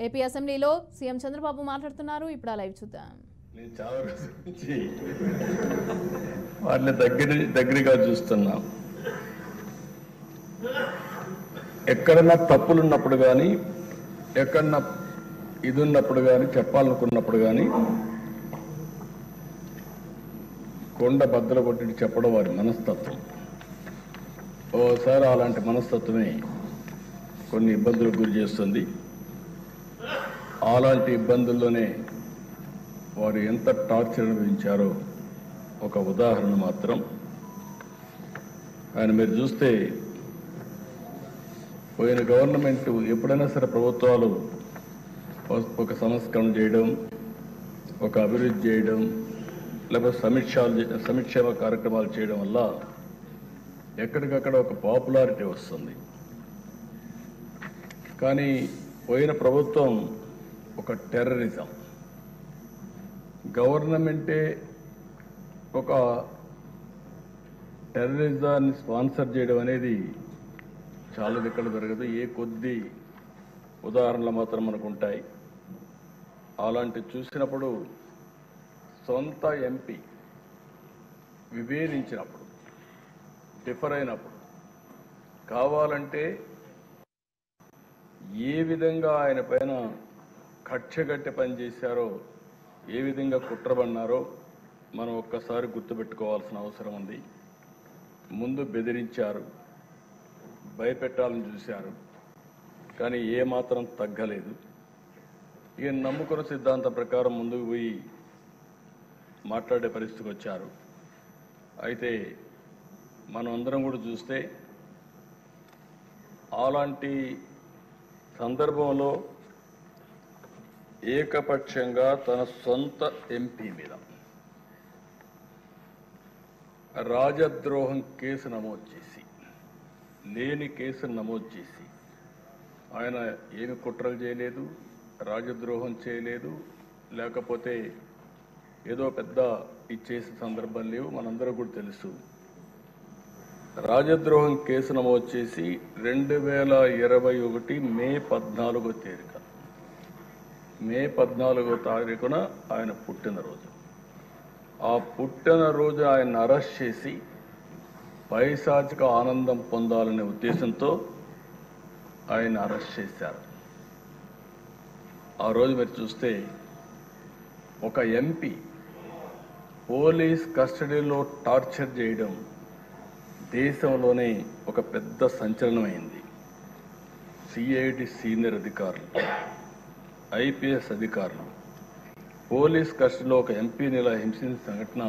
AP అసెంబ్లీలో CM Chandrababu మాట్లాడుతున్నారు. ఇప్పుడు ఆ లైవ్ చూద్దాం. నేను చాలా రోజుల నుంచి వాటిని దగ్గరగా చూస్తున్నాం. ఎక్కడన్నా తప్పులున్నప్పుడు కానీ, ఎక్కడన్నా ఇది ఉన్నప్పుడు కానీ, చెప్పాలనుకున్నప్పుడు కానీ కొండ బద్దలు కొట్టి చెప్పడం వారి మనస్తత్వం. ఓసారి అలాంటి మనస్తత్వమే కొన్ని ఇబ్బందులకు గురి చేస్తుంది. అలాంటి ఇబ్బందుల్లోనే వారు ఎంత టార్చర్ అనుభవించారో ఒక ఉదాహరణ మాత్రం. ఆయన మీరు చూస్తే పోయిన గవర్నమెంట్ ఎప్పుడైనా సరే ప్రభుత్వాలు ఒక సంస్కరణ చేయడం, ఒక అభివృద్ధి చేయడం, లేకపోతే సంక్షేమ కార్యక్రమాలు చేయడం వల్ల ఎక్కడికక్కడ ఒక పాపులారిటీ వస్తుంది. కానీ పోయిన ప్రభుత్వం ఒక టెర్రరిజం, గవర్నమెంటే ఒక టెర్రరిజాన్ని స్పాన్సర్ చేయడం అనేది చాలా ఎక్కడ జరగదు. ఏ కొద్ది ఉదాహరణలు మాత్రం మనకు ఉంటాయి. అలాంటి చూసినప్పుడు సొంత ఎంపీ విభేదించినప్పుడు, డిఫర్ అయినప్పుడు కావాలంటే ఏ విధంగా ఆయన పైన కక్షగట్టి పనిచేశారో, ఏ విధంగా కుట్రబన్నారో మనం ఒక్కసారి గుర్తుపెట్టుకోవాల్సిన అవసరం ఉంది. ముందు బెదిరించారు, భయపెట్టాలని చూశారు, కానీ ఏమాత్రం తగ్గలేదు. ఇక నమ్ముకున్న సిద్ధాంతం ప్రకారం ముందుకు పోయి మాట్లాడే పరిస్థితికి వచ్చారు. అయితే మనం అందరం కూడా చూస్తే అలాంటి సందర్భంలో ఏకపక్షంగా తన సొంత ఎంపీ మీద రాజద్రోహం కేసు నమోదు చేసి, లేని కేసును నమోదు చేసి, ఆయన ఏమి కుట్రలు చేయలేదు, రాజద్రోహం చేయలేదు, లేకపోతే ఏదో పెద్ద ఇచ్చేసే సందర్భం లేవు. మనందరూ కూడా తెలుసు. రాజద్రోహం కేసు నమోదు చేసి 2021 మే 14వ తేదీన, మే 14వ తారీఖున ఆయన పుట్టినరోజు. ఆ పుట్టినరోజు ఆయన అరెస్ట్ చేసి పైశాచిక ఆనందం పొందాలనే ఉద్దేశంతో ఆయన అరెస్ట్ చేశారు. ఆ రోజు మీరు చూస్తే ఒక ఎంపీ పోలీస్ కస్టడీలో టార్చర్ చేయడం దేశంలోనే ఒక పెద్ద సంచలనమైంది. సిఐడి సీనియర్ అధికారులు, ఐపీఎస్ అధికారులు పోలీస్ కస్టడీలో ఒక ఎంపీని ఇలా హింసించిన సంఘటన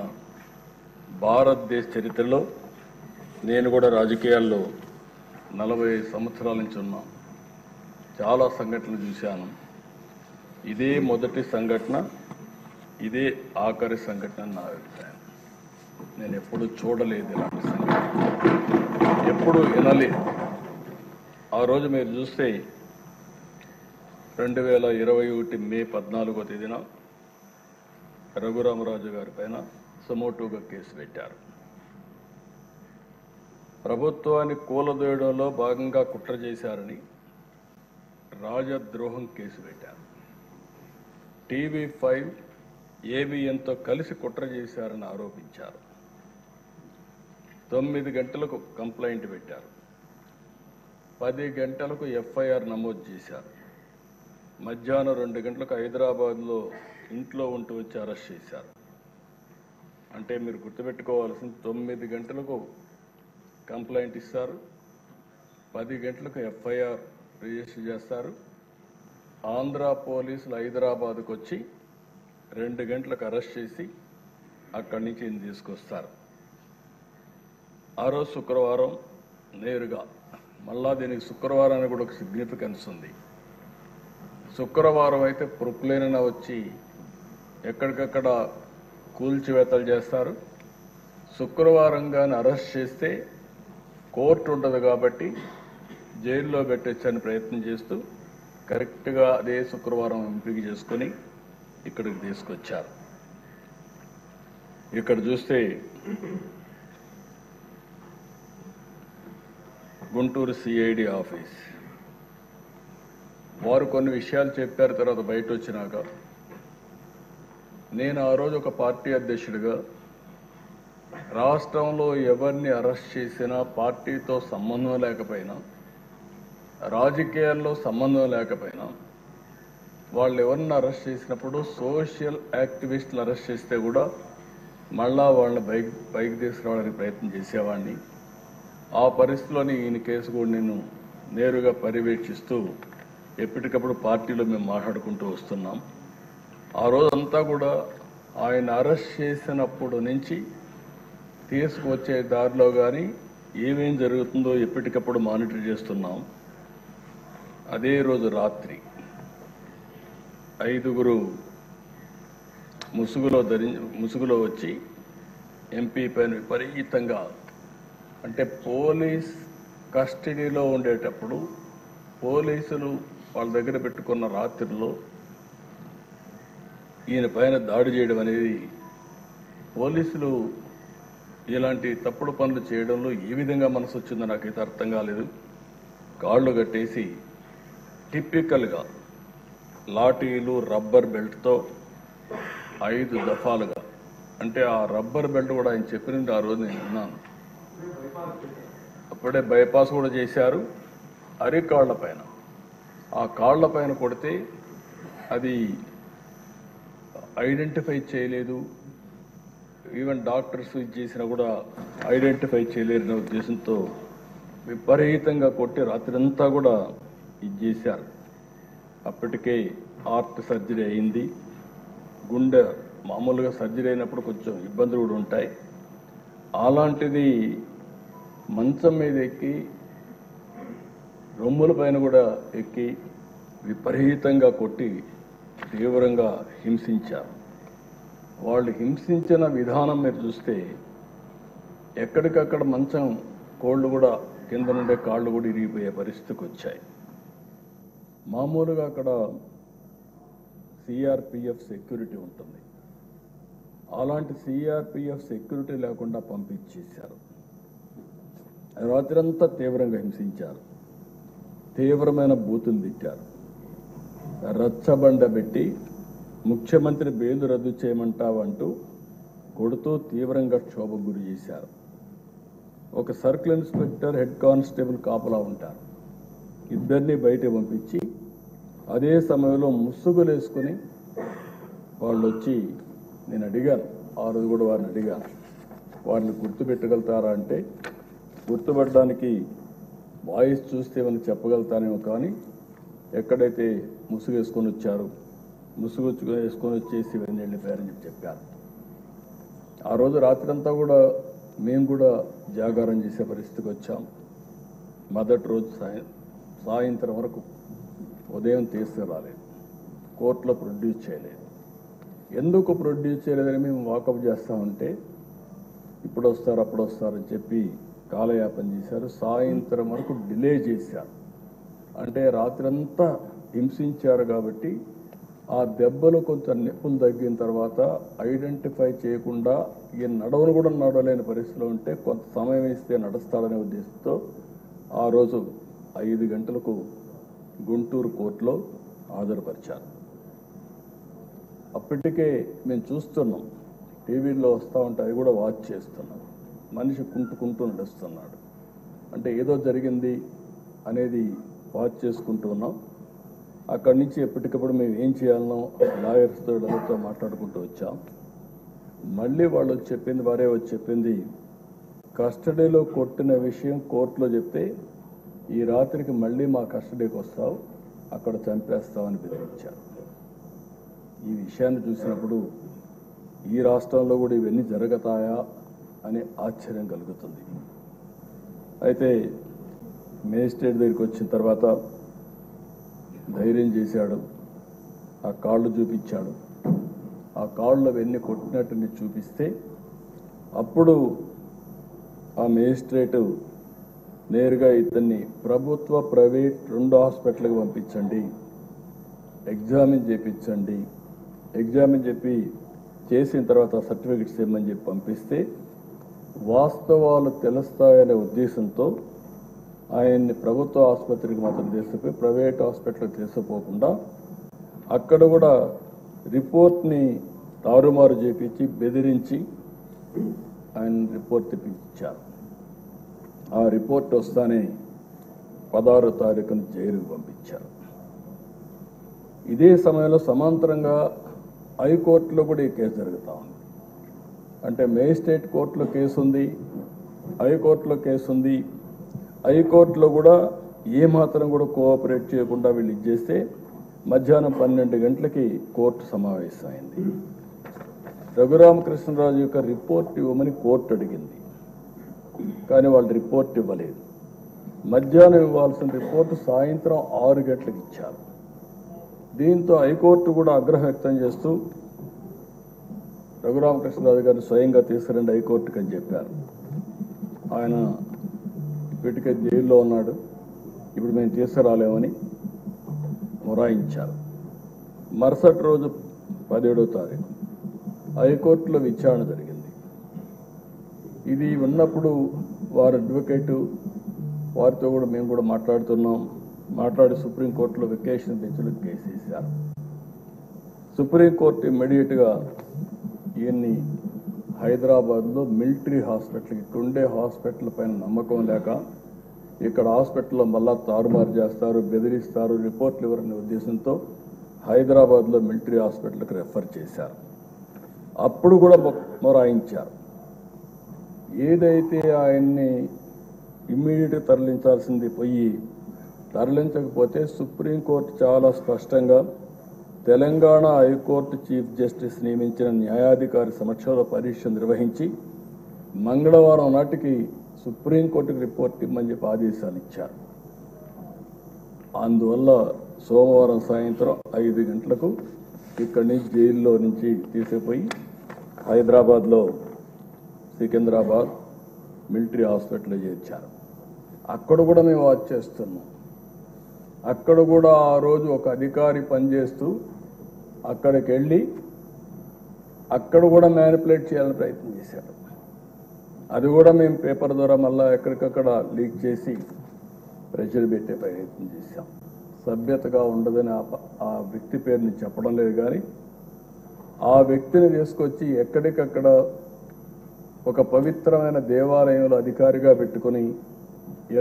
భారతదేశ చరిత్రలో, నేను కూడా రాజకీయాల్లో 40 సంవత్సరాల నుంచి ఉన్నాను, చాలా సంఘటనలు చూశాను. ఇదే మొదటి సంఘటన, ఇదే ఆఖరి సంఘటన నా అభిప్రాయం. నేను ఎప్పుడు చూడలేదు ఇలాంటి సంఘటన, ఎప్పుడు వినలేదు. ఆ రోజు మీరు చూస్తే 2021 మే 14వ తేదీన రఘురామరాజు గారి పైన సమోటోగా కేసు పెట్టారు. ప్రభుత్వాన్ని కూలదోయడంలో భాగంగా కుట్ర చేశారని రాజద్రోహం కేసు పెట్టారు. TV5 ABNతో కలిసి కుట్ర చేశారని ఆరోపించారు. 9 గంటలకు కంప్లైంట్ పెట్టారు, 10 గంటలకు FIR నమోదు చేశారు. మధ్యాహ్నం 2 గంటలకు హైదరాబాద్లో ఇంట్లో ఉంటూ వచ్చి అరెస్ట్ చేశారు. అంటే మీరు గుర్తుపెట్టుకోవాల్సింది, 9 గంటలకు కంప్లైంట్ ఇస్తారు, 10 గంటలకు FIR రిజిస్టర్ చేస్తారు. ఆంధ్ర పోలీసులు హైదరాబాద్కు వచ్చి 2 గంటలకు అరెస్ట్ చేసి అక్కడి నుంచి ఈయన తీసుకొస్తారు. ఆ రోజు శుక్రవారం నేరుగా, మళ్ళా దీనికి శుక్రవారానికి కూడా ఒక సిగ్నిఫికెన్స్ ఉంది. శుక్రవారం అయితే ప్రొక్లైన్ వచ్చి ఎక్కడికక్కడ కూల్చివేతలు చేస్తారు. శుక్రవారం కానీ అరెస్ట్ చేస్తే కోర్టు ఉండదు కాబట్టి జైల్లో పెట్టొచ్చని ప్రయత్నం చేస్తూ కరెక్ట్గా అదే శుక్రవారం ఎంపిక చేసుకొని ఇక్కడికి తీసుకొచ్చారు. ఇక్కడ చూస్తే గుంటూరు సిఐడి ఆఫీస్, వారు కొన్ని విషయాలు చెప్పారు. తర్వాత బయట వచ్చినాక నేను ఆ రోజు ఒక పార్టీ అధ్యక్షుడిగా రాష్ట్రంలో ఎవరిని అరెస్ట్ చేసినా పార్టీతో సంబంధం లేకపోయినా, రాజకీయాల్లో సంబంధం లేకపోయినా, వాళ్ళు ఎవరిని అరెస్ట్ చేసినప్పుడు సోషల్ యాక్టివిస్టులు అరెస్ట్ చేస్తే కూడా మళ్ళా వాళ్ళని బైక్ తీసుకురావడానికి ప్రయత్నం చేసేవాడిని. ఆ పరిస్థితిలోని ఈయన కేసు కూడా నేను నేరుగా పర్యవేక్షిస్తూ ఎప్పటికప్పుడు పార్టీలో మేము మాట్లాడుకుంటూ వస్తున్నాం. ఆ రోజంతా కూడా ఆయన అరెస్ట్ చేసినప్పుడు నుంచి తీసుకువచ్చే దారిలో కానీ ఏమేం జరుగుతుందో ఎప్పటికప్పుడు మానిటర్ చేస్తున్నాం. అదే రోజు రాత్రి 5గురు ముసుగులో వచ్చి ఎంపీ పైన విపరీతంగా, అంటే పోలీస్ కస్టడీలో ఉండేటప్పుడు పోలీసులు వాళ్ళ దగ్గర పెట్టుకున్న రాత్రిలో ఈయన పైన దాడి చేయడం అనేది, పోలీసులు ఇలాంటి తప్పుడు పనులు చేయడంలో ఏ విధంగా మనసు వచ్చిందో నాకైతే అర్థం కాలేదు. కాళ్ళు కట్టేసి టిపికల్గా లాఠీలు రబ్బర్ బెల్ట్తో 5 దఫాలుగా, అంటే ఆ రబ్బర్ బెల్ట్ కూడా ఆయన చెప్పినట్టు ఆ రోజు నేను విన్నాను. అప్పుడే బైపాస్ కూడా చేశారు. అరికాళ్ల పైన, ఆ కాళ్ల పైన కొడితే అది ఐడెంటిఫై చేయలేదు. ఈవెన్ డాక్టర్స్ ఇది చేసినా కూడా ఐడెంటిఫై చేయలేరనే ఉద్దేశంతో విపరీతంగా కొట్టి రాత్రంతా కూడా ఇది చేశారు. అప్పటికే హార్ట్ సర్జరీ అయింది. గుండె మామూలుగా సర్జరీ అయినప్పుడు కొంచెం ఇబ్బందులు కూడా ఉంటాయి. అలాంటిది మంచం మీద ఎక్కి రొమ్ముల పైన కూడా ఎక్కి విపరీతంగా కొట్టి తీవ్రంగా హింసించారు. వాళ్ళు హింసించిన విధానం మీరు చూస్తే ఎక్కడికక్కడ మంచం కోళ్ళు కూడా కింద నుండే కాళ్ళు కూడా ఇరిగిపోయే పరిస్థితికి వచ్చాయి. మామూలుగా అక్కడ సిఆర్పిఎఫ్ సెక్యూరిటీ ఉంటుంది. అలాంటి సిఆర్పిఎఫ్ సెక్యూరిటీ లేకుండా పంపించేశారు. రాత్రంతా తీవ్రంగా హింసించారు. తీవ్రమైన బూతులు తిట్టారు. రచ్చబండ పెట్టి ముఖ్యమంత్రి బెయిల్ రద్దు చేయమంటావంటూ కొడుతూ తీవ్రంగా క్షోభకు గురి చేశారు. ఒక సర్కిల్ ఇన్స్పెక్టర్, హెడ్ కానిస్టేబుల్ కాపలా ఉంటారు. ఇద్దరిని బయట పంపించి అదే సమయంలో ముసుగులు వేసుకుని వాళ్ళు వచ్చి, నేను అడిగాను ఆ రోజు కూడా వారిని అడిగాను, వారిని గుర్తుపెట్టగలుగుతారా అంటే గుర్తుపట్టడానికి వాయిస్ చూస్తే ఏమైనా చెప్పగలుగుతానేమో, కానీ ఎక్కడైతే ముసుగు వేసుకొని వచ్చారు, ముసుగు వేసుకొని వచ్చేసి ఇవన్నీ వెళ్ళిపోయారని చెప్పారు. ఆ రోజు రాత్రంతా కూడా మేము కూడా జాగారం చేసే పరిస్థితికి వచ్చాం. మొదటి రోజు సాయంత్రం వరకు ఉదయం తీసుకురాలేదు, కోర్టులో ప్రొడ్యూస్ చేయలేదు. ఎందుకు ప్రొడ్యూస్ చేయలేదని మేము వాకప్ చేస్తామంటే ఇప్పుడు వస్తారు అప్పుడు వస్తారని చెప్పి కాలయాపన చేశారు. సాయంత్రం వరకు డిలే చేశారు. అంటే రాత్రంతా హింసించారు కాబట్టి ఆ దెబ్బలు కొంచెం నొప్పులు తగ్గిన తర్వాత ఐడెంటిఫై చేయకుండా ఈ నడవను కూడా నడవలేని పరిస్థితిలో ఉంటే కొంత సమయం ఇస్తే నడుస్తాడనే ఉద్దేశంతో ఆ రోజు 5 గంటలకు గుంటూరు కోర్టులో హాజరుపరిచారు. అప్పటికే మేము చూస్తున్నాం, టీవీలో వస్తూ ఉంటే అవి కూడా వాచ్ చేస్తున్నాం. మనిషి కుంటుకుంటూ నడుస్తున్నాడు, అంటే ఏదో జరిగింది అనేది వాచ్ చేసుకుంటూ ఉన్నాం. అక్కడి నుంచి ఎప్పటికప్పుడు మేము ఏం చేయాలనో లాయర్స్తో ఎవరితో మాట్లాడుకుంటూ వచ్చాం. మళ్ళీ వాళ్ళు వచ్చి చెప్పింది, వారే వచ్చి చెప్పింది, కస్టడీలో కొట్టిన విషయం కోర్టులో చెప్తే ఈ రాత్రికి మళ్ళీ మా కస్టడీకి వస్తావు, అక్కడ చంపేస్తామని బెదిరించారు. ఈ విషయాన్ని చూసినప్పుడు ఈ రాష్ట్రంలో కూడా ఇవన్నీ జరుగుతాయా అనే ఆశ్చర్యం కలుగుతుంది. అయితే మేజిస్ట్రేట్ దగ్గరికి వచ్చిన తర్వాత ధైర్యం చేశాడు, ఆ కాళ్ళు చూపించాడు. ఆ కాళ్ళు అవన్నీ కొట్టినట్టు చూపిస్తే అప్పుడు ఆ మేజిస్ట్రేటు నేరుగా ఇతన్ని ప్రభుత్వ ప్రైవేట్ 2 హాస్పిటల్కి పంపించండి, ఎగ్జామిన్ చేయించండి, ఎగ్జామిన్ చెప్పి చేసిన తర్వాత సర్టిఫికెట్స్ ఇవ్వమని చెప్పి పంపిస్తే వాస్తవాలు తెలుస్తాయనే ఉద్దేశంతో ఆయన్ని ప్రభుత్వ ఆసుపత్రికి మాత్రం తీసుకుపోయి ప్రైవేట్ హాస్పిటల్కి తీసుకుపోకుండా అక్కడ కూడా రిపోర్ట్ని తారుమారు చేపించి బెదిరించి ఆయన రిపోర్ట్ తెప్పించారు. ఆ రిపోర్ట్ వస్తానే 16వ తారీఖున జైలుకు పంపించారు. ఇదే సమయంలో సమాంతరంగా హైకోర్టులో కూడా ఈ కేసు జరుగుతూ ఉంది. అంటే మేజిస్ట్రేట్ కోర్టులో కేసు ఉంది, హైకోర్టులో కేసు ఉంది. హైకోర్టులో కూడా ఏమాత్రం కూడా కోఆపరేట్ చేయకుండా వీళ్ళు ఇచ్చేస్తే మధ్యాహ్నం 12 గంటలకి కోర్టు సమావేశమైంది. రఘురామకృష్ణరాజు యొక్క రిపోర్ట్ ఇవ్వమని కోర్టు అడిగింది, కానీ వాళ్ళు రిపోర్ట్ ఇవ్వలేదు. మధ్యాహ్నం ఇవ్వాల్సిన రిపోర్టు సాయంత్రం 6 గంటలకు ఇచ్చారు. దీంతో హైకోర్టు కూడా ఆగ్రహం వ్యక్తం చేస్తూ రఘురామకృష్ణరాజు గారిని స్వయంగా తీసుకురండి హైకోర్టుకి అని చెప్పారు. ఆయన ఇప్పటికే జైల్లో ఉన్నాడు, ఇప్పుడు మేము తీసుకురాలేమని మొరాయించారు. మరుసటి రోజు 17వ తారీఖు హైకోర్టులో విచారణ జరిగింది. ఇది ఉన్నప్పుడు వారి అడ్వకేటు వారితో కూడా మేము కూడా మాట్లాడి సుప్రీంకోర్టులో వెకేషన్ బెంచ్లో కేసు వేశారు. సుప్రీంకోర్టు ఇమ్మీడియట్గా ఈయన్ని హైదరాబాద్లో మిలిటరీ హాస్పిటల్కి, ఇక్కడ ఉండే హాస్పిటల్ పైన నమ్మకం లేక ఇక్కడ హాస్పిటల్లో మళ్ళా తారుమారు చేస్తారు, బెదిరిస్తారు, రిపోర్ట్లు ఇవ్వరనే ఉద్దేశంతో హైదరాబాద్లో మిలిటరీ హాస్పిటల్కి రెఫర్ చేశారు. అప్పుడు కూడా మొరాయించారు. ఏదైతే ఆయన్ని ఇమ్మీడియట్గా తరలించాల్సింది పోయి తరలించకపోతే సుప్రీంకోర్టు చాలా స్పష్టంగా తెలంగాణ హైకోర్టు చీఫ్ జస్టిస్ నియమించిన న్యాయాధికారి సమక్షంలో పరీక్ష నిర్వహించి మంగళవారం నాటికి సుప్రీంకోర్టుకు రిపోర్ట్ ఇమ్మని చెప్పి ఆదేశాలు ఇచ్చారు. అందువల్ల సోమవారం సాయంత్రం 5 గంటలకు ఇక్కడి నుంచి జైల్లో నుంచి తీసుకుపోయి హైదరాబాద్లో సికింద్రాబాద్ మిలిటరీ హాస్పిటల్లో చేర్చారు. అక్కడ కూడా మేము వాచ్ చేస్తున్నాం. అక్కడ కూడా ఆ రోజు ఒక అధికారి పనిచేస్తూ అక్కడికి వెళ్ళి అక్కడ కూడా మ్యానిపులేట్ చేయాలని ప్రయత్నం చేశాడు. అది కూడా మేము పేపర్ ద్వారా మళ్ళీ ఎక్కడికక్కడ లీక్ చేసి ప్రెషర్ పెట్టే ప్రయత్నం చేశాం. సభ్యతగా ఉండదని ఆ వ్యక్తి పేరుని చెప్పడం లేదు, కానీ ఆ వ్యక్తిని తీసుకొచ్చి ఎక్కడికక్కడ ఒక పవిత్రమైన దేవాలయంలో అధికారిగా పెట్టుకుని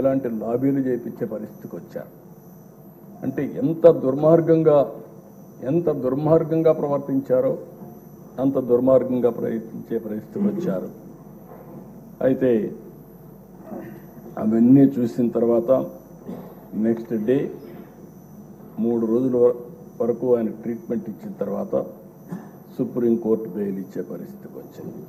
ఎలాంటి లాబీలు చేయించే పరిస్థితికి వచ్చారు. అంటే ఎంత దుర్మార్గంగా ప్రవర్తించారో అంత దుర్మార్గంగా ప్రయత్నించే పరిస్థితికి వచ్చారు. అయితే అవన్నీ చూసిన తర్వాత నెక్స్ట్ డే 3 రోజుల వరకు ఆయన ట్రీట్మెంట్ ఇచ్చిన తర్వాత సుప్రీంకోర్టు బెయిల్ ఇచ్చే పరిస్థితికి వచ్చింది.